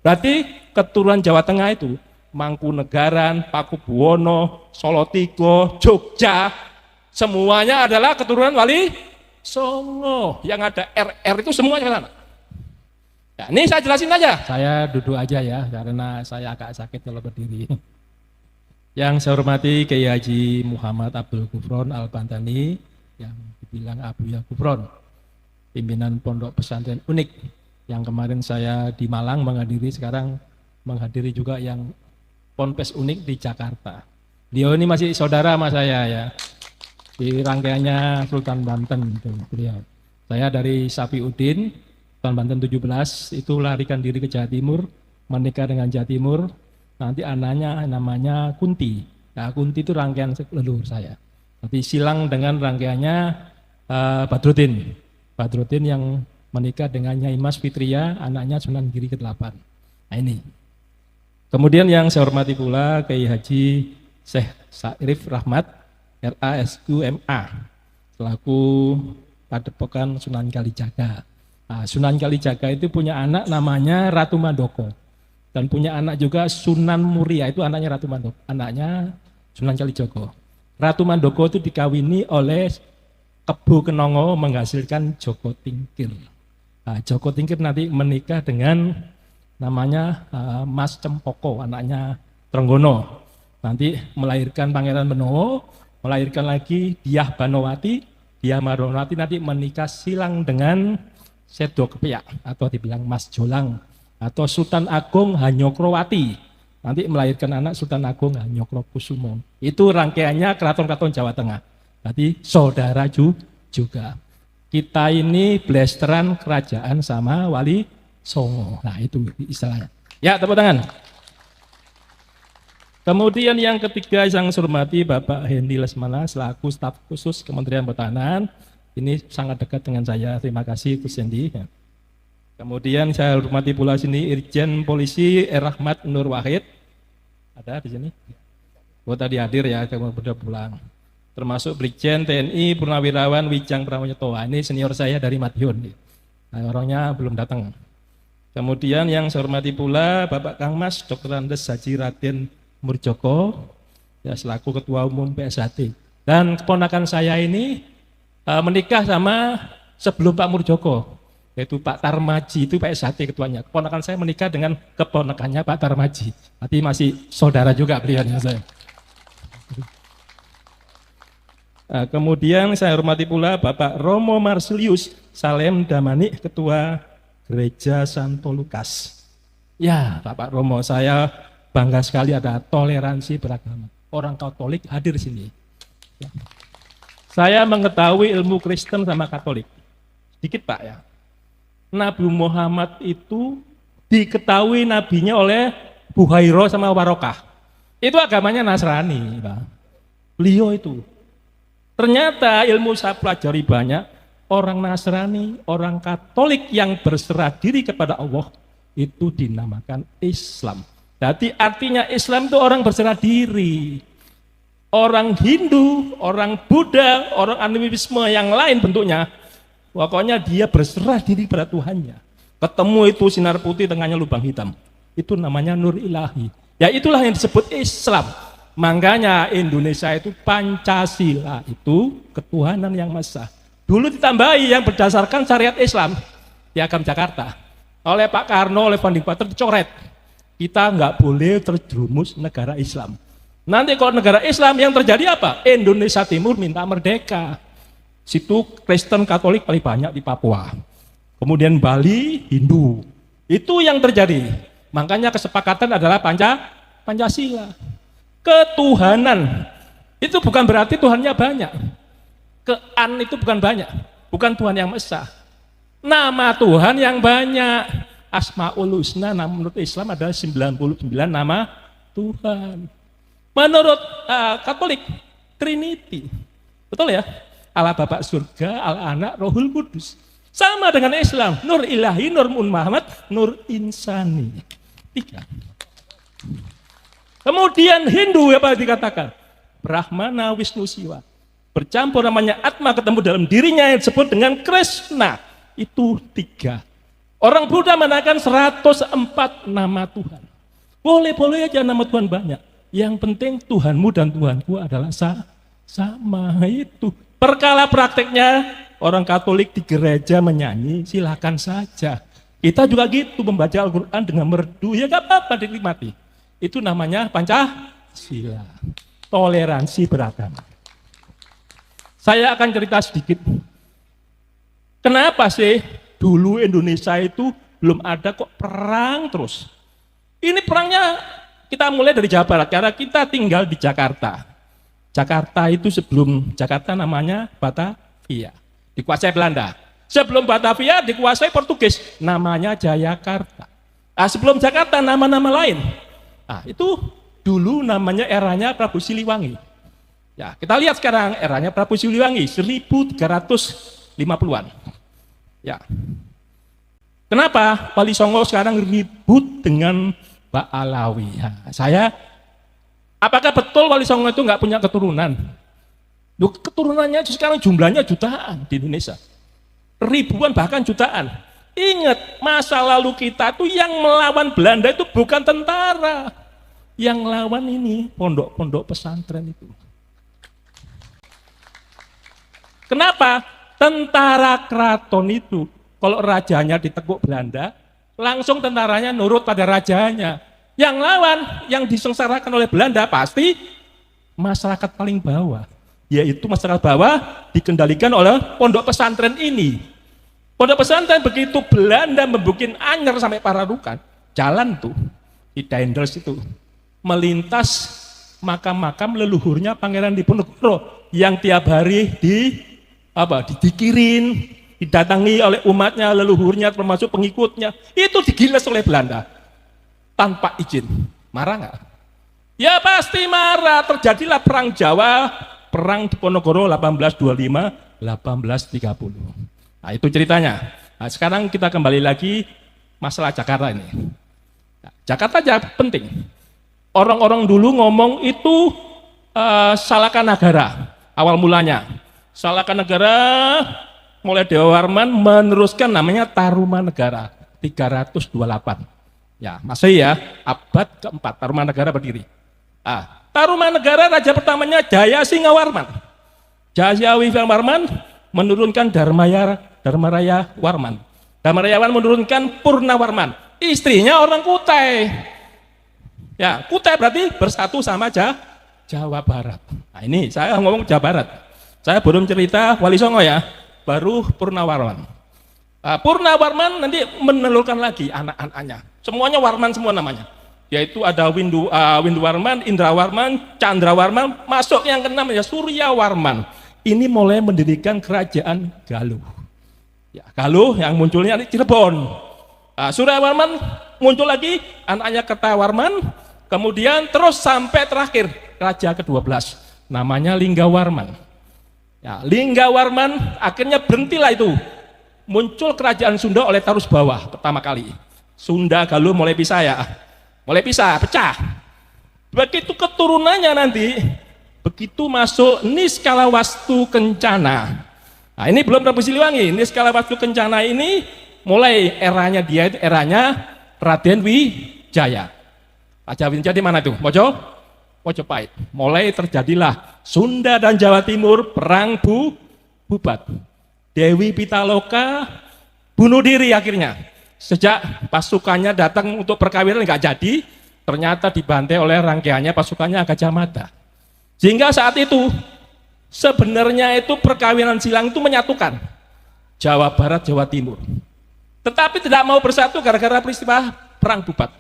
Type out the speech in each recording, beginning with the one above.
Berarti keturunan Jawa Tengah itu Mangkunegaran, Pakubuwono, Solotigo, Jogja, semuanya adalah keturunan Wali Songo. Yang ada RR itu semuanya sana. Ya, ini saya jelasin aja. Saya duduk aja ya, karena saya agak sakit kalau berdiri. Yang saya hormati Kiai Haji Muhammad Abdul Gufron Al-Bantani, yang dibilang Abuya Gufron, pimpinan Pondok Pesantren Unik, yang kemarin saya di Malang menghadiri, sekarang menghadiri juga yang Ponpes Unik di Jakarta. Beliau ini masih saudara sama saya ya, di rangkaiannya Sultan Banten itu beliau. Saya dari Safiuddin, Sultan Banten 17, itu larikan diri ke Jawa Timur, menikah dengan Jawa Timur, nanti anaknya namanya Kunti. Nah, Kunti itu rangkaian leluhur saya. Tapi silang dengan rangkaiannya Badruddin. Badruddin yang menikah dengan Nyai Mas Fitria, anaknya Sunan Giri ke-8. Nah ini. Kemudian yang saya hormati pula Kiai Haji Syekh Sa'rif Rahmat, RASQMA, selaku Padepokan Sunan Kalijaga. Nah, Sunan Kalijaga itu punya anak namanya Ratu Mandoko. Dan punya anak juga Sunan Muria, itu anaknya Ratu Mandoko, anaknya Sunan Kalijogo. Ratu Mandoko itu dikawini oleh Kebo Kenongo menghasilkan Joko Tingkir. Nah, Joko Tingkir nanti menikah dengan namanya Mas Cempoko, anaknya Trenggono. Nanti melahirkan Pangeran Benowo, melahirkan lagi Diah Banowati. Diah Banowati nanti menikah silang dengan Sedo Kepiak atau dibilang Mas Jolang, atau Sultan Agung Hanyokrowati, nanti melahirkan anak Sultan Agung Hanyokrokusumo. Itu rangkaiannya keraton-keraton Jawa Tengah. Berarti saudara juga. Kita ini blasteran kerajaan sama Wali Songo. Nah itu istilahnya. Ya, tepuk tangan. Kemudian yang ketiga yang saya hormati Bapak Hendy Lesmana selaku staf khusus Kementerian Pertahanan. Ini sangat dekat dengan saya. Terima kasih Gus Hendy. Kemudian saya hormati pula sini Irjen Polisi Rahmat Nur Wahid. Ada di sini? Oh tadi hadir ya, kamu sudah pulang. Termasuk Brigjen TNI Purnawirawan Wijang Pramoyoto. Ini senior saya dari Madiun. Nah, orangnya belum datang. Kemudian yang saya hormati pula Bapak Kang Mas Dr. Andes Haji Raden Murjoko, ya selaku Ketua Umum PSHT. Dan keponakan saya ini menikah sama sebelum Pak Murjoko, yaitu Pak Tarmaji, itu PSHT ketuanya. Keponakan saya menikah dengan keponakannya Pak Tarmaji. Nanti masih saudara juga beliau saya. Kemudian saya hormati pula Bapak Romo Marsilius Salem Damani, Ketua Gereja Santo Lukas. Ya Bapak Romo, saya bangga sekali ada toleransi beragama. Orang Katolik hadir sini. Ya. Saya mengetahui ilmu Kristen sama Katolik. Sedikit Pak ya. Nabi Muhammad itu diketahui nabinya oleh Buhairo sama Warokah. Itu agamanya Nasrani, Pak. Beliau itu. Ternyata ilmu saya pelajari banyak, orang Nasrani, orang Katolik yang berserah diri kepada Allah itu dinamakan Islam. Jadi artinya Islam itu orang berserah diri. Orang Hindu, orang Buddha, orang animisme yang lain bentuknya, pokoknya dia berserah diri pada Tuhannya. Ketemu itu sinar putih tengahnya lubang hitam. Itu namanya nur ilahi. Ya itulah yang disebut Islam. Makanya Indonesia itu Pancasila, itu ketuhanan yang maha. Dulu ditambahi yang berdasarkan syariat Islam, Piagam Jakarta. Oleh Pak Karno, oleh Founding Father dicoret. Kita nggak boleh terjerumus negara Islam. Nanti kalau negara Islam yang terjadi apa? Indonesia Timur minta merdeka. Situ Kristen Katolik paling banyak di Papua. Kemudian Bali Hindu. Itu yang terjadi. Makanya kesepakatan adalah Pancasila. Ketuhanan. Itu bukan berarti Tuhannya banyak. Kean itu bukan banyak. Bukan Tuhan yang esa. Nama Tuhan yang banyak. Asmaul Husna menurut Islam adalah 99 nama Tuhan. Menurut Katolik, Trinity. Betul ya? Allah Bapa Surga, Allah Anak, Rohul Kudus. Sama dengan Islam, Nur Ilahi, Nur Muhammad, Nur Insani. 3. Kemudian Hindu apa dikatakan? Brahmana, Wisnu, Siwa. Bercampur namanya Atma ketemu dalam dirinya yang disebut dengan Krishna. Itu 3. Orang Buddha menaikkan 104 nama Tuhan. Boleh-boleh aja nama Tuhan banyak. Yang penting Tuhanmu dan Tuhanku adalah sama itu. Perkara prakteknya orang Katolik di gereja menyanyi, silakan saja. Kita juga gitu membaca Al-Quran dengan merdu, ya gak apa-apa dinikmati. Itu namanya Pancasila, toleransi beragama. Saya akan cerita sedikit. Kenapa sih dulu Indonesia itu belum ada kok perang terus? Ini perangnya kita mulai dari Jawa Barat, karena kita tinggal di Jakarta. Jakarta itu sebelum Jakarta namanya Batavia, dikuasai Belanda. Sebelum Batavia dikuasai Portugis, namanya Jayakarta. Nah, sebelum Jakarta nama-nama lain. Nah, itu dulu namanya eranya Prabu Siliwangi. Ya, kita lihat sekarang eranya Prabu Siliwangi 1350-an. Ya. Kenapa Wali Songo sekarang ribut dengan Mbak Alawi? Ya, apakah betul Wali Songo itu nggak punya keturunan? Loh, keturunannya sekarang jumlahnya jutaan di Indonesia. Ribuan bahkan jutaan. Ingat, masa lalu kita tuh yang melawan Belanda itu bukan tentara. Yang lawan ini pondok-pondok pesantren itu. Kenapa? Tentara keraton itu, kalau rajanya ditekuk Belanda, langsung tentaranya nurut pada rajanya. Yang lawan, yang disengsarakan oleh Belanda pasti masyarakat paling bawah. Yaitu masyarakat bawah dikendalikan oleh pondok pesantren ini. Pondok pesantren begitu Belanda membuat anyar sampai Pararukan, jalan tuh di Daendels itu melintas makam-makam leluhurnya Pangeran Diponegoro yang tiap hari didikirin, didatangi oleh umatnya, leluhurnya termasuk pengikutnya, itu digiles oleh Belanda tanpa izin. Marah nggak? Ya pasti marah. Terjadilah perang Jawa, perang Diponegoro 1825-1830. Nah, itu ceritanya. Nah, sekarang kita kembali lagi masalah Jakarta ini. Nah, Jakarta aja penting. Orang-orang dulu ngomong itu Salakanagara awal mulanya. Salakanagara mulai Dewa Warman meneruskan namanya Tarumanegara 328. Ya, masih ya, abad keempat Tarumanegara berdiri. Tarumanegara raja pertamanya Jayasingawarman. Jayasingawarman menurunkan Dharmaraya Warman. Dharmaraya Warman menurunkan Purnawarman. Istrinya orang Kutai. Ya, Kutai berarti bersatu sama Jawa Barat. Nah, ini saya ngomong Jawa Barat. Saya belum cerita Wali Songo ya, baru Purnawarman. Purnawarman nanti menelurkan lagi anak-anaknya. Semuanya Warman semua namanya. Yaitu ada Winduwarman, Indrawarman, Candrawarman, masuk yang keenam ya Suryawarman. Ini mulai mendirikan kerajaan Galuh. Ya, Galuh yang munculnya di Cirebon. Suryawarman muncul lagi, anaknya Kertawarman, kemudian terus sampai terakhir raja ke-12, namanya Linggawarman. Ya, Linggawarman akhirnya berhentilah itu. Muncul kerajaan Sunda oleh Tarus Bawah pertama kali. Sunda Galuh mulai pisah ya. Mulai pisah, pecah. Begitu keturunannya nanti, begitu masuk Niskalawastu Kencana. Nah, ini belum Prabu Siliwangi. Niskalawastu Kencana ini mulai eranya dia itu eranya Raden Wijaya. Raja Wijaya di mana tuh? Mojopahit. Mulai terjadilah Sunda dan Jawa Timur perang bubat. Dewi Pitaloka bunuh diri akhirnya. Sejak pasukannya datang untuk perkawinan nggak jadi, ternyata dibantai oleh rangkaiannya pasukannya Gajah Mada. Sehingga saat itu sebenarnya itu perkawinan silang itu menyatukan Jawa Barat, Jawa Timur. Tetapi tidak mau bersatu gara-gara peristiwa perang bubat.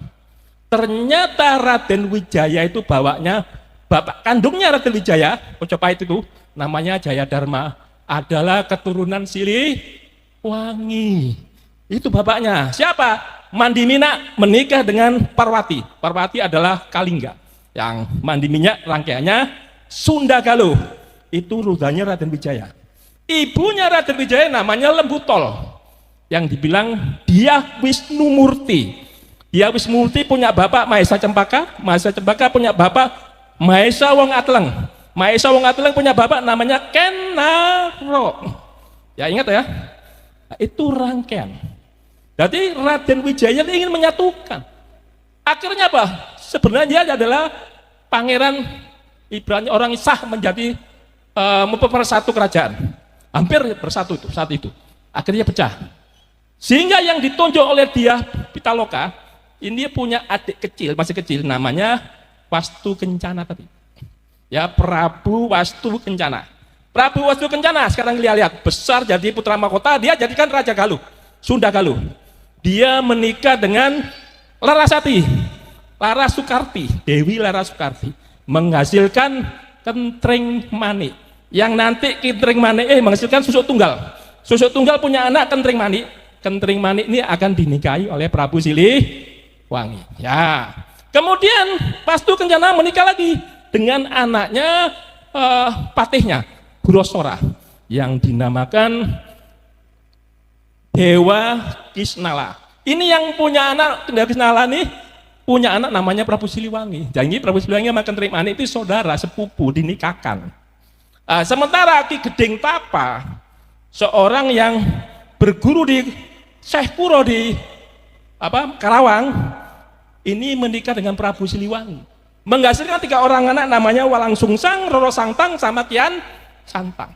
Ternyata Raden Wijaya itu bawanya bapak kandungnya Raden Wijaya, Mojopahit itu namanya Jayadharma, adalah keturunan Siliwangi. Itu bapaknya. Siapa? Mandimina menikah dengan Parwati. Parwati adalah Kalingga. Yang Mandimina rangkaiannya Sunda Galuh. Itu rudanya Raden Wijaya. Ibunya Raden Wijaya namanya Lembutol. Yang dibilang Dyah Wisnumurti. Dyah Wisnumurti punya bapak Mahesa Cempaka. Mahesa Cempaka punya bapak Mahesa Wong Atleng. Mahesa Wong Atleng punya bapak namanya Kenaro. Ya ingat ya. Nah, itu rangkaian. Jadi Raden Wijaya ingin menyatukan. Akhirnya apa? Sebenarnya dia adalah pangeran ibaratnya orang sah menjadi mempersatu kerajaan. Hampir bersatu itu saat itu. Akhirnya pecah. Sehingga yang ditunjuk oleh dia Pitaloka ini punya adik kecil, masih kecil, namanya Wastu Kencana tadi. Ya, Prabu Wastu Kencana. Prabu Wastu Kencana sekarang lihat besar jadi putra mahkota, dia jadikan Raja Galuh, Sunda Galuh. Dia menikah dengan Larasati, Larasukarti, Dewi Larasukarti, menghasilkan Kentreng Manik. Yang nanti Kentreng Manik menghasilkan Susuk Tunggal. Susuk Tunggal punya anak Kentreng Manik. Kentreng Manik ini akan dinikahi oleh Prabu Siliwangi. Ya. Kemudian Wastu Kencana menikah lagi dengan anaknya patihnya Brosora yang dinamakan Dewa Kisnala. Ini yang punya anak Dewa Kisnala nih punya anak namanya Prabu Siliwangi. Jadi Prabu Siliwangi sama Kentreng Manik itu saudara sepupu dinikahkan. Sementara Ki Gedeng Tapa seorang yang berguru di Syekh Kuro di Karawang ini menikah dengan Prabu Siliwangi. Menghasilkan 3 orang anak namanya Walang Sungsang, Roro Santang sama Kian Santang.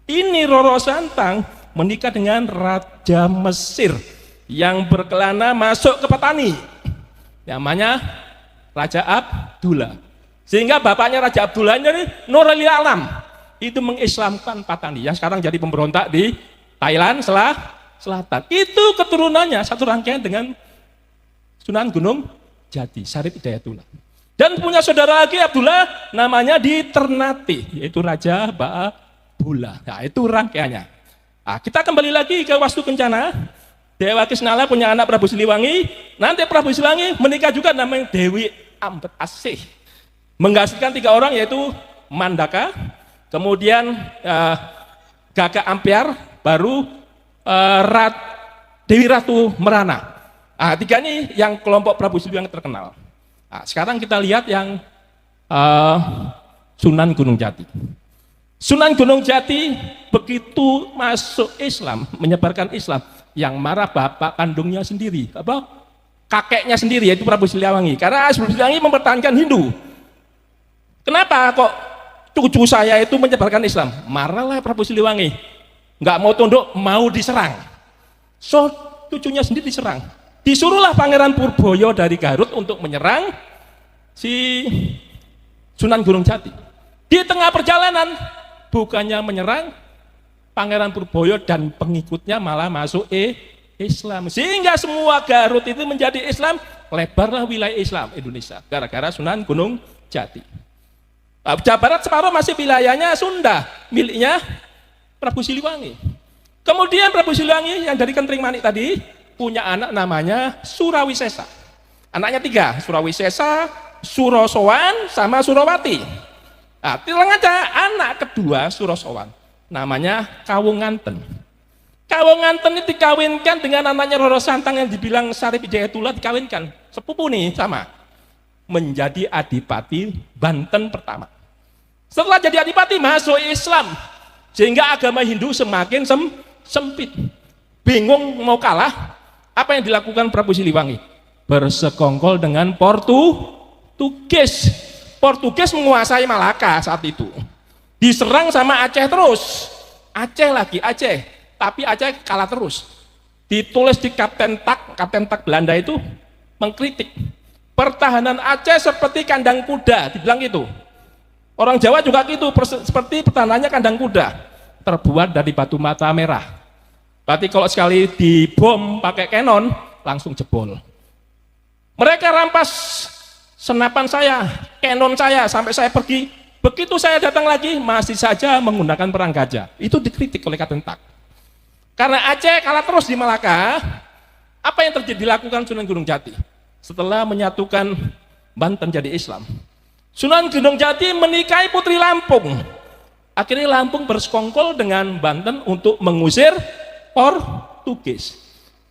Ini Roro Santang menikah dengan Raja Mesir yang berkelana masuk ke Patani, namanya Raja Abdullah. Sehingga bapaknya Raja Abdullah ini Nurul Alam itu mengislamkan Patani yang sekarang jadi pemberontak di Thailand Selatan. Itu keturunannya satu rangkaian dengan Sunan Gunung Jati, Syarif Hidayatullah. Dan punya saudara lagi Abdullah namanya di Ternate, yaitu Raja Ba'abullah. Nah, itu rangkaiannya. Nah, kita kembali lagi ke Wastu Kencana. Dewa Kisnala punya anak Prabu Siliwangi. Nanti Prabu Siliwangi menikah juga namanya Dewi Ambet Asih. Menghasilkan 3 orang yaitu Mandaka, kemudian Gagak Ampiar, baru Dewi Ratu Merana. Nah, 3 ini yang kelompok Prabu Siliwangi terkenal. Nah, sekarang kita lihat yang Sunan Gunung Jati. Sunan Gunung Jati begitu masuk Islam, menyebarkan Islam, yang marah bapak kandungnya sendiri, kakeknya sendiri, yaitu Prabu Siliwangi. Karena Prabu Siliwangi mempertahankan Hindu. Kenapa kok cucu saya itu menyebarkan Islam? Marahlah Prabu Siliwangi, nggak mau tunduk, mau diserang. So cucunya sendiri diserang. Disuruhlah Pangeran Purboyo dari Garut untuk menyerang si Sunan Gunung Jati. Di tengah perjalanan bukannya menyerang, Pangeran Purboyo dan pengikutnya malah masuk Islam. Sehingga semua Garut itu menjadi Islam, lebarlah wilayah Islam Indonesia gara-gara Sunan Gunung Jati. Jawa Barat separuh masih wilayahnya Sunda, miliknya Prabu Siliwangi. Kemudian Prabu Siliwangi yang dari Kentreng Manik tadi punya anak namanya Surawisesa. Anaknya 3, Surawisesa, Surosowan, sama Surawati. Nah, tilang aja anak kedua Surosowan, namanya Kawunganten. Kawunganten ini dikawinkan dengan anaknya Roro Santang yang dibilang Syarif Hidayatullah, dikawinkan sepupu nih sama, menjadi Adipati Banten pertama. Setelah jadi Adipati masuk Islam, sehingga agama Hindu semakin sempit. Bingung mau kalah, apa yang dilakukan Prabu Siliwangi? Bersekongkol dengan Portugis. Portugis menguasai Malaka saat itu. Diserang sama Aceh terus. Aceh lagi, Aceh. Tapi Aceh kalah terus. Ditulis di Kapten Tak Belanda itu mengkritik. Pertahanan Aceh seperti kandang kuda, dibilang gitu. Orang Jawa juga gitu, seperti pertahanannya kandang kuda. Terbuat dari batu mata merah. Berarti kalau sekali dibom pakai kanon, langsung jebol. Mereka rampas senapan saya, kanon saya, sampai saya pergi. Begitu saya datang lagi, masih saja menggunakan perang gajah. Itu dikritik oleh Kapten Tak. Karena Aceh kalah terus di Malaka, apa yang terjadi dilakukan Sunan Gunung Jati? Setelah menyatukan Banten jadi Islam, Sunan Gunung Jati menikahi Putri Lampung. Akhirnya Lampung bersekongkol dengan Banten untuk mengusir Portugis.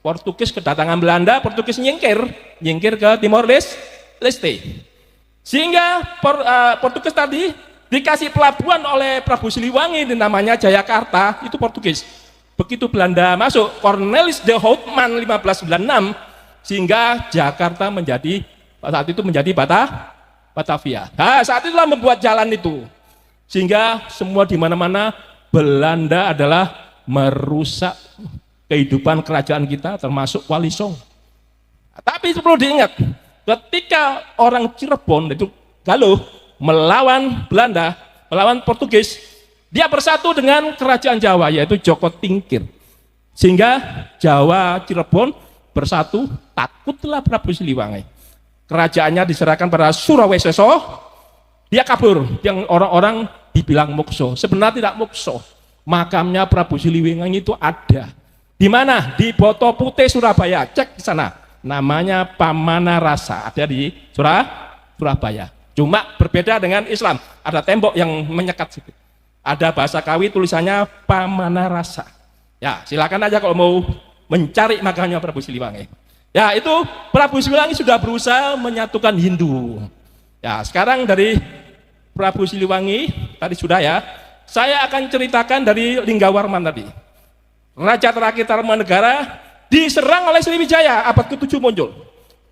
Portugis kedatangan Belanda, Portugis nyingkir ke Timor Leste. Sehingga Portugis tadi dikasih pelabuhan oleh Prabu Siliwangi namanya Jayakarta, itu Portugis. Begitu Belanda masuk, Cornelis de Houtman 1596, sehingga Jakarta saat itu menjadi Batavia. Nah, saat itulah membuat jalan itu, sehingga semua di mana-mana Belanda adalah merusak kehidupan kerajaan kita, termasuk Wali Songo. Tapi perlu diingat, ketika orang Cirebon itu Galuh melawan Belanda, melawan Portugis, dia bersatu dengan kerajaan Jawa, yaitu Joko Tingkir, sehingga Jawa Cirebon bersatu. Takutlah Prabu Siliwangi, kerajaannya diserahkan pada Suraweseso, dia kabur, yang orang-orang dibilang mukso, sebenarnya tidak mukso. Makamnya Prabu Siliwangi itu ada di mana? Di Boto Putih, Surabaya. Cek di sana, namanya Pamanarasa, ada di Surabaya. Cuma berbeda dengan Islam, ada tembok yang menyekat situ, ada bahasa Kawi tulisannya Pamanarasa. Ya, silakan aja kalau mau mencari makamnya Prabu Siliwangi. Ya, itu Prabu Siliwangi sudah berusaha menyatukan Hindu. Ya, sekarang dari Prabu Siliwangi tadi sudah ya. Saya akan ceritakan dari Linggawarman tadi. Raja terakhir Tarumanegara diserang oleh Sriwijaya, abad ke-7 muncul.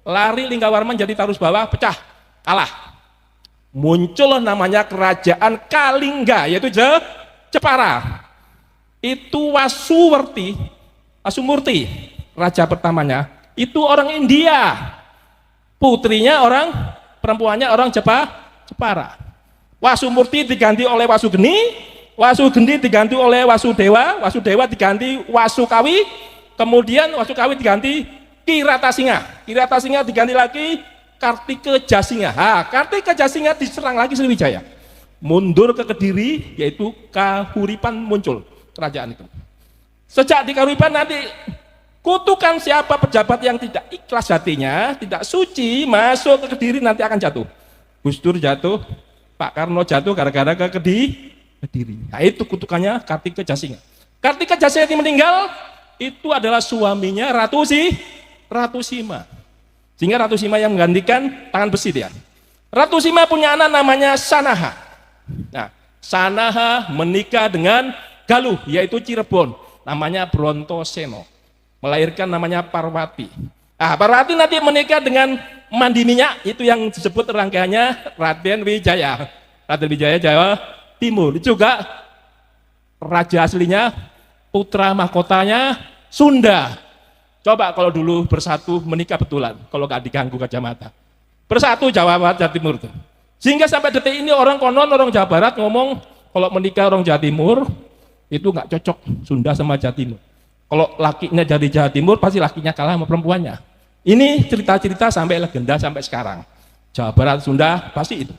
Lari Linggawarman jadi Tarus Bawah, pecah, kalah. Muncul namanya kerajaan Kalingga, yaitu Jepara. Itu Wasumurti, raja pertamanya, itu orang India. Putrinya perempuannya orang Jepara. Wasumurti diganti oleh Wasugeni, Wasugeni diganti oleh Wasudewa, Wasudewa diganti Wasukawi, kemudian Wasukawi diganti Kiratasinga, Kiratasinga diganti lagi Kartika Jasinga. Kartika Jasinga diserang lagi Sriwijaya, mundur ke Kediri, yaitu Kahuripan muncul kerajaan itu. Sejak di Kahuripan nanti kutukan siapa pejabat yang tidak ikhlas hatinya, tidak suci, masuk ke Kediri nanti akan jatuh. Gus Dur jatuh, Pak Karno jatuh gara-gara ke Kediri. Nah, itu kutukannya Kartika Jasinga. Kartika Jasinga yang meninggal itu adalah suaminya Ratu Sima. Sehingga Ratu Sima yang menggantikan tangan besi dia. Ratu Sima punya anak namanya Sanaha. Nah, Sanaha menikah dengan Galuh, yaitu Cirebon, namanya Brontoseno. Melahirkan namanya Parwati. Parwati nanti menikah dengan Mandi Minyak, itu yang disebut rangkaiannya Raden Wijaya. Raden Wijaya Jawa Timur. Itu juga raja aslinya, putra mahkotanya Sunda. Coba kalau dulu bersatu menikah betulan, kalau nggak diganggu kacamata. Bersatu Jawa Barat, Jawa Timur tuh. Sehingga sampai detik ini orang Jawa Barat ngomong kalau menikah orang Jawa Timur itu nggak cocok Sunda sama Jawa Timur. Kalau lakinya jadi Jawa Timur pasti lakinya kalah sama perempuannya. Ini cerita-cerita sampai legenda sampai sekarang. Jawa Barat, Sunda pasti itu.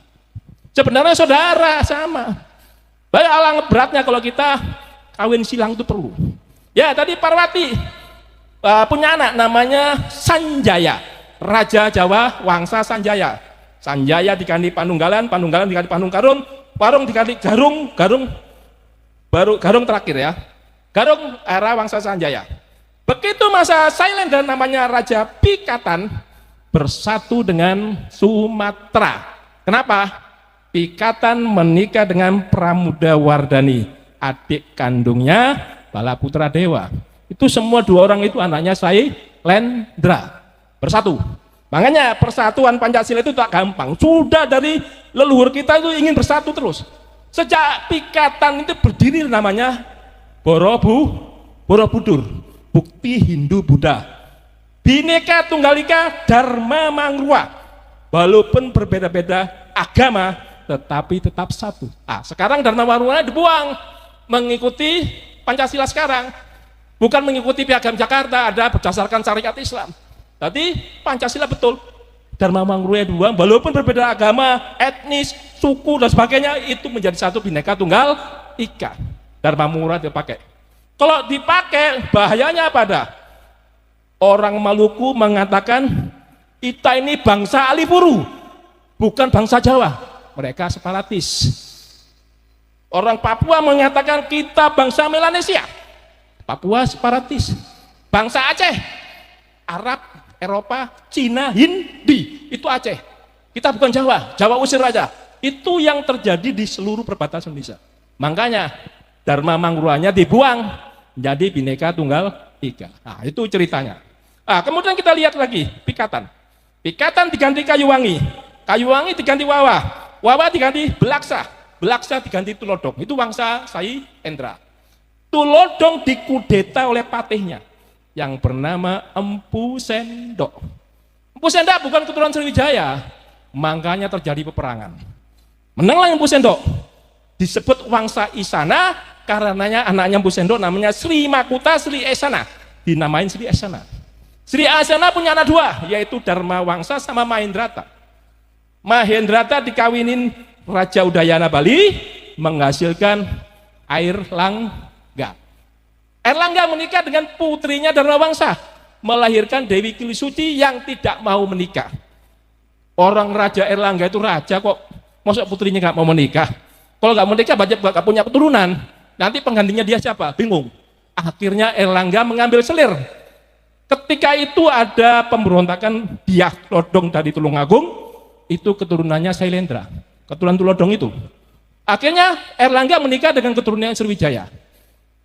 Sebenarnya saudara sama. Banyak alang beratnya kalau kita kawin silang itu perlu. Ya tadi Parwati punya anak namanya Sanjaya, Raja Jawa Wangsa Sanjaya. Sanjaya diganti Panunggalan, Panunggalan diganti Panungkarung, Parung diganti Garung terakhir ya. Garung era Wangsa Sanjaya. Begitu masa Sailendra namanya Raja Pikatan bersatu dengan Sumatera. Kenapa? Pikatan menikah dengan Pramudawardhani, adik kandungnya Balaputra Dewa. Itu semua dua orang itu anaknya Sailendra bersatu. Makanya persatuan Pancasila itu tak gampang. Sudah dari leluhur kita itu ingin bersatu terus. Sejak Pikatan itu berdiri namanya Borobudur, Bukti Hindu Buddha. Bhinneka Tunggal Ika Dharma Mangruwa. Walaupun berbeda-beda agama, tetapi tetap satu. Sekarang Dharma Mangruwa dibuang, mengikuti Pancasila sekarang. Bukan mengikuti Piagam Jakarta, ada berdasarkan syariat Islam. Tadi Pancasila betul. Dharma Mangruwa dibuang, walaupun berbeda agama, etnis, suku dan sebagainya, itu menjadi satu Bhinneka Tunggal Ika. Dharma Mangruwa dipakai. Kalau dipakai, bahayanya apa dah? Orang Maluku mengatakan kita ini bangsa Alipuru, bukan bangsa Jawa. Mereka separatis. Orang Papua mengatakan kita bangsa Melanesia. Papua separatis. Bangsa Aceh, Arab, Eropa, Cina, Hindi, itu Aceh. Kita bukan Jawa, Jawa usir aja. Itu yang terjadi di seluruh perbatasan Indonesia. Makanya Dharma Mangruwanya dibuang, menjadi Bhinneka Tunggal Ika. Nah, itu ceritanya. Nah, kemudian kita lihat lagi Pikatan. Pikatan diganti Kayuwangi, Kayuwangi diganti Wawa, Wawa diganti Belaksa, Belaksa diganti Tulodong. Itu Wangsa Sai Endra. Tulodong dikudeta oleh patihnya yang bernama Empu Sendok. Empu Sendok bukan keturunan Sriwijaya, makanya terjadi peperangan. Menanglah Empu Sendok. Disebut Wangsa Isana karenanya anaknya Empu Sendok namanya Sri Makuta Sri Esana, dinamain Sri Esana. Sri Esana punya anak dua, yaitu Dharma Wangsa sama Mahendrata. Mahendrata dikawinin Raja Udayana Bali, menghasilkan Airlangga. Airlangga menikah dengan putrinya Dharma Wangsa, melahirkan Dewi Kilisuci yang tidak mau menikah. Orang Raja Airlangga itu raja kok, masa putrinya nggak mau menikah? Kalau nggak menikah, nggak punya keturunan, nanti penggantinya dia siapa? Bingung. Akhirnya Airlangga mengambil selir. Ketika itu ada pemberontakan Diah Lodong dari Tulungagung, itu keturunannya Sailendra, keturunan Tulodong itu. Akhirnya Airlangga menikah dengan keturunan Sriwijaya.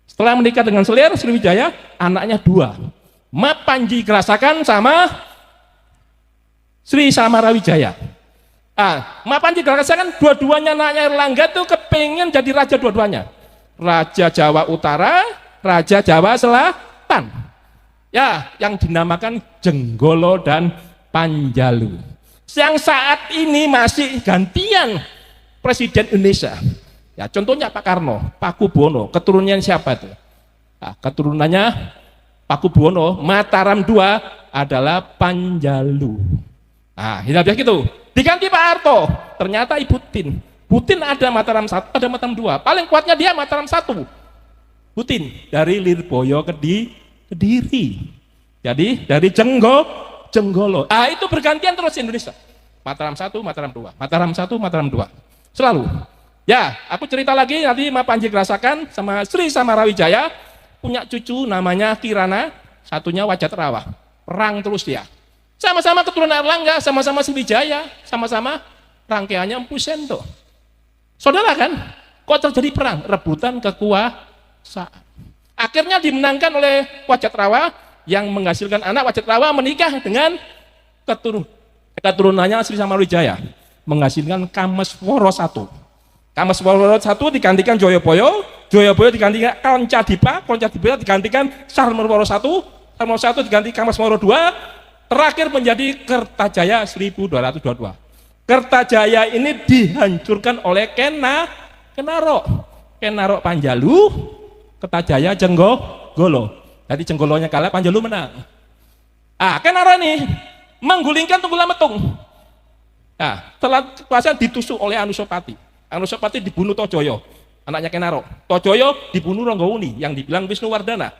Setelah menikah dengan Selir Sriwijaya, anaknya dua, Mapanji Gerasakan sama Sri Samarawijaya. Mapanji Gerasakan dua-duanya anaknya Airlangga tuh kepingin jadi raja dua-duanya, Raja Jawa Utara, Raja Jawa Selatan. Ya, yang dinamakan Jenggolo dan Panjalu. Yang saat ini masih gantian Presiden Indonesia. Ya, contohnya Pak Karno, Pakubuwono, keturunannya siapa itu? Nah, keturunannya Pakubuwono, Mataram II adalah Panjalu. Nah, tidak gitu. Diganti Pak Harto, ternyata Ibu Tin. Butin ada Mataram 1, ada Mataram 2. Paling kuatnya dia Mataram 1. Butin dari Lirboyo Kediri. Jadi dari Jenggolo. Itu bergantian terus di Indonesia. Mataram 1, Mataram 2. Mataram 1, Mataram 2. Selalu. Ya, aku cerita lagi nanti Mapanji Gerasakan sama Sri Samarawijaya punya cucu namanya Kirana, satunya Wajatrawa. Perang terus dia. Sama-sama keturunan Airlangga, sama-sama Sriwijaya, sama-sama rangkaiannya Empu Sendok. Saudara kan? Kok terjadi perang? Rebutan kekuasaan. Akhirnya dimenangkan oleh Wajatrawa yang menghasilkan anak. Wajatrawa menikah dengan keturunannya Sri Samarawijaya, menghasilkan Kameswara I. Kameswara I digantikan Joyoboyo, Joyoboyo digantikan Koncadipa, Koncadipa digantikan Sarmawaro I, Sarmawaro I diganti Kameswara II, terakhir menjadi Kertajaya 1222. Kertajaya ini dihancurkan oleh Kenarok Panjalu, Kertajaya Jenggolo. Jadi Jenggolonya kalah, Panjalu menang. Kenarok ini menggulingkan Tunggulametung. Setelah kekuasaan ditusuk oleh Anusapati. Anusapati dibunuh Tojoyo, anaknya Kenarok. Tojoyo dibunuh Ronggowuni yang dibilang Wisnuwardana.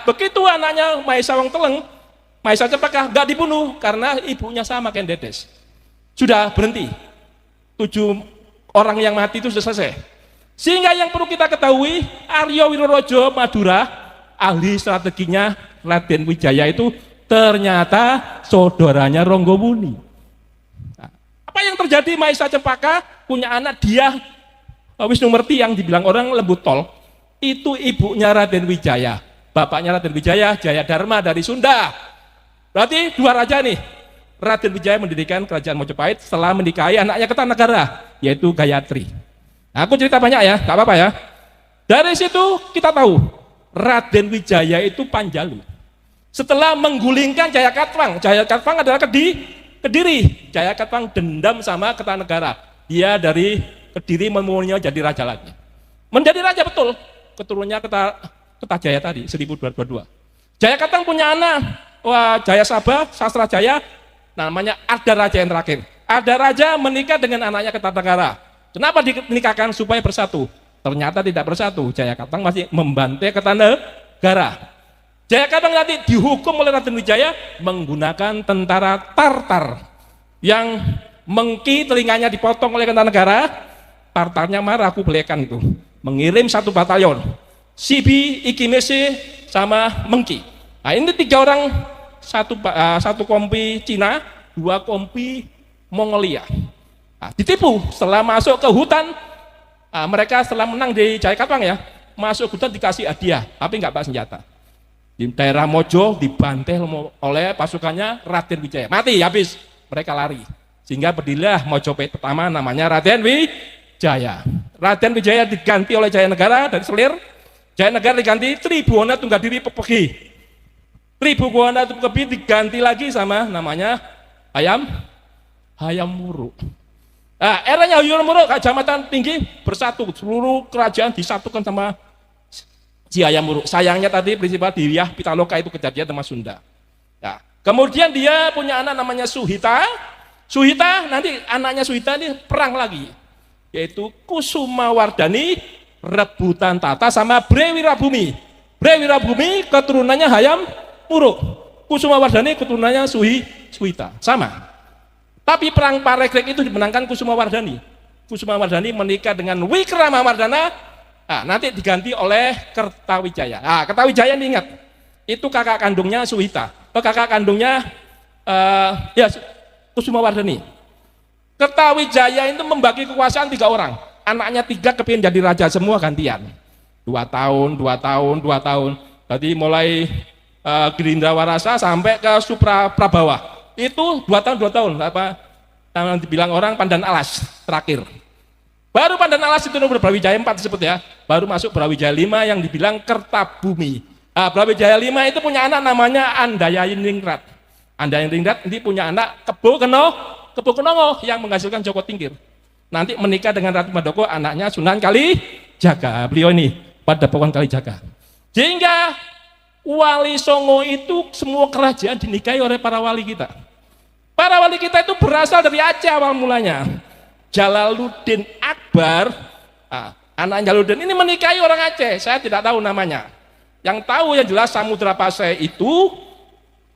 Begitu anaknya Maesa Wongteleng, Maesa Cempaka nggak dibunuh karena ibunya sama Kendedes. Sudah berhenti. 7 orang yang mati itu sudah selesai. Sehingga yang perlu kita ketahui, Aryo Wirorojo Madura, ahli strateginya Raden Wijaya itu ternyata saudaranya Ronggowuni. Apa yang terjadi? Maesa Cempaka punya anak dia Wisnumerti yang dibilang orang lembut tol, itu ibunya Raden Wijaya, bapaknya Raden Wijaya Jayadharma dari Sunda. Berarti 2 raja nih. Raden Wijaya mendirikan kerajaan Majapahit setelah menikahi anaknya Kertanegara, yaitu Gayatri. Aku cerita banyak ya, gak apa-apa ya. Dari situ kita tahu Raden Wijaya itu Panjalu. Setelah menggulingkan Jayakatwang, Jayakatwang adalah Kediri. Jayakatwang dendam sama Kertanegara. Dia dari Kediri memulainya jadi raja lagi. Menjadi raja betul, keturunannya Kertajaya tadi 1222. Jayakatwang punya anak, Jayasabha, Sastrajaya, namanya Ada Raja yang terakhir. Ada Raja menikah dengan anaknya Kertanegara. Kenapa dinikahkan? Supaya bersatu. Ternyata tidak bersatu. Jayakatwang masih membantai Kertanegara. Jayakatwang nanti dihukum oleh Raden Wijaya menggunakan tentara Tartar yang Mengki telinganya dipotong oleh Kertanegara. Tartarnya marah, aku belikan itu, mengirim 1 batalion Sibi, Ikimese sama Mengki. Ini 3 orang, satu kompi Cina, 2 kompi Mongolia. Ditipu setelah masuk ke hutan. Mereka setelah menang di Jayakatwang ya, masuk hutan dikasih hadiah, tapi nggak bawa senjata. Di daerah Mojo dibantai oleh pasukannya Raden Wijaya, mati habis, mereka lari. Sehingga berdirilah Mojopahit pertama namanya Raden Wijaya. Raden Wijaya diganti oleh Jayanegara dari Selir. Jayanegara diganti Tribhuwana Tunggadiri Pepegi. Tribhuwana Pepegi diganti lagi sama namanya Hayam Wuruk. Nah, eranya Hayam Wuruk, Kecamatan Tinggi bersatu, seluruh kerajaan disatukan sama si Hayam Wuruk. Sayangnya tadi Prinsipal Diriah Pitaloka itu kejadian sama Sunda. Nah, kemudian dia punya anak namanya Suhita. Suhita, nanti anaknya Suhita ini perang lagi, yaitu Kusumawardhani rebutan tata sama Brewirabumi. Brewirabumi keturunannya Hayam Wuruk, Kusumawardhani keturunannya Suhita, sama. Tapi perang Parekrek itu dimenangkan Kusumawardhani. Kusumawardhani menikah dengan Wikramawardhana, nah, nanti diganti oleh Kertawijaya. Nah, Kertawijaya ini ingat, itu kakak kandungnya Suhita, kakak kandungnya Kusumawardhani. Kertawijaya itu membagi kekuasaan 3 orang. Anaknya 3 kepingin jadi raja semua gantian. 2 tahun. Tadi mulai Gerindra-Warasa sampai ke Supraprabawa. Itu 2 tahun. Apa dibilang orang Pandan Alas terakhir. Baru Pandan Alas itu nomor Brawijaya 4 disebut ya. Baru masuk Brawijaya 5 yang dibilang Kertabumi. Nah, Brawijaya 5 itu punya anak namanya Andayayiningrat. Andayayiningrat ini punya anak Kebo Kenongo yang menghasilkan Joko Tingkir. Nanti menikah dengan Ratu Mandoko, anaknya Sunan Kalijaga. Beliau ini Padepokan Kalijaga. Sehingga Wali Songo itu semua kerajaan dinikahi oleh para wali kita. Para wali kita itu berasal dari Aceh awal mulanya. Jalaluddin Akbar, anak Jalaluddin ini menikahi orang Aceh. Saya tidak tahu namanya. Yang tahu yang jelas Samudra Pasai itu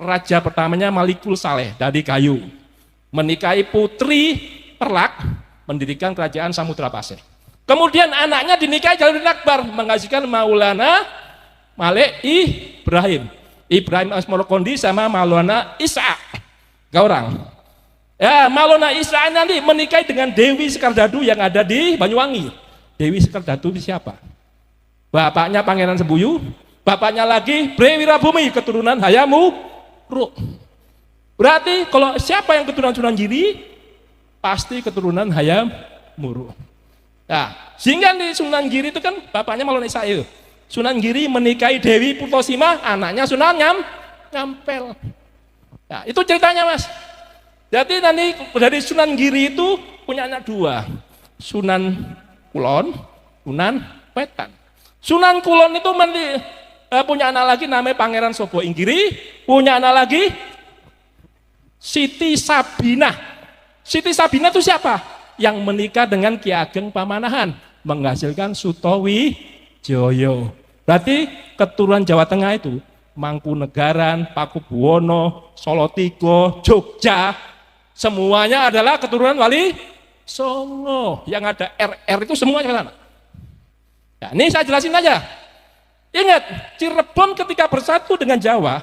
raja pertamanya Malikul Saleh dari kayu, menikahi putri Perlak, mendirikan kerajaan Samudra Pasai. Kemudian anaknya dinikahi Jalaluddin Akbar, menghasilkan Maulana Malik Ibrahim Asmorokondi sama Maulana Isa. Gaurang. Ya, Maulana Isa nanti menikahi dengan Dewi Sekardadu yang ada di Banyuwangi. Dewi Sekardadu itu siapa? Bapaknya Pangeran Sembuyu, bapaknya lagi Brewirabumi keturunan Hayam Wuruk. Berarti kalau siapa yang keturunan Sunan Giri, pasti keturunan Hayam Wuruk. Nah, sehingga di Sunan Giri itu kan bapaknya Maulana Isa itu. Sunan Giri menikahi Dewi Purtosima, anaknya Sunan Nyampel. Nah, itu ceritanya Mas. Jadi nanti dari Sunan Giri itu punya anak 2, Sunan Kulon, Sunan Wetan. Sunan Kulon itu punya anak lagi namanya Pangeran Sobo Inggiri, punya anak lagi Siti Sabinah. Siti Sabinah itu siapa? Yang menikah dengan Ki Ageng Pamanahan, menghasilkan Sutowijoyo. Berarti keturunan Jawa Tengah itu Mangkunegaran, Pakubuwono, Solotigo, Jogja, semuanya adalah keturunan Wali Songo. Yang ada RR itu semuanya sana. Ya, ini saya jelasin aja. Ingat, Cirebon ketika bersatu dengan Jawa,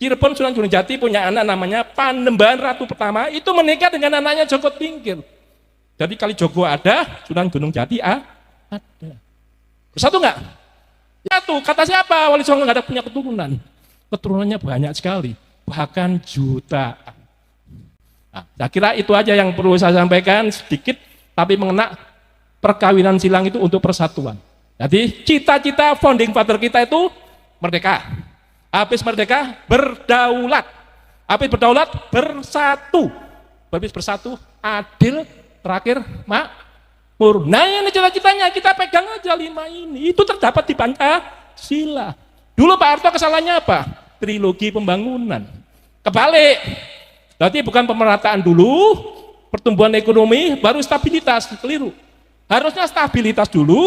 Cirebon Sunan Gunung Jati punya anak namanya Panembahan Ratu pertama, itu menikah dengan anaknya Joko Tingkir. Jadi kali Joko ada, Sunan Gunung Jati ada. Bersatu enggak? Satu, kata siapa? Wali Songo nggak ada punya keturunan. Keturunannya banyak sekali, bahkan jutaan. Nah, saya kira itu aja yang perlu saya sampaikan sedikit, tapi mengena perkawinan silang itu untuk persatuan. Jadi cita-cita founding father kita itu merdeka. Habis merdeka berdaulat. Habis berdaulat bersatu. Habis bersatu adil, terakhir makmur. Nah, ini cita-citanya kita pegang aja 5 ini. Itu terdapat di Pancasila. Dulu Pak Harto kesalahannya apa? Trilogi pembangunan. Kebalik. Berarti bukan pemerataan dulu, pertumbuhan ekonomi baru stabilitas, keliru. Harusnya stabilitas dulu,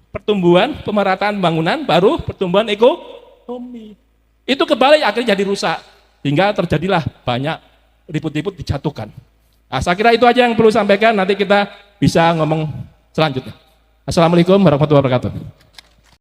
pertumbuhan, pemerataan pembangunan, baru pertumbuhan ekonomi. Itu kebalik, akhirnya jadi rusak. Hingga terjadilah banyak ribut-ribut dijatuhkan. Nah, saya kira itu aja yang perlu sampaikan, nanti kita bisa ngomong selanjutnya. Assalamualaikum warahmatullahi wabarakatuh.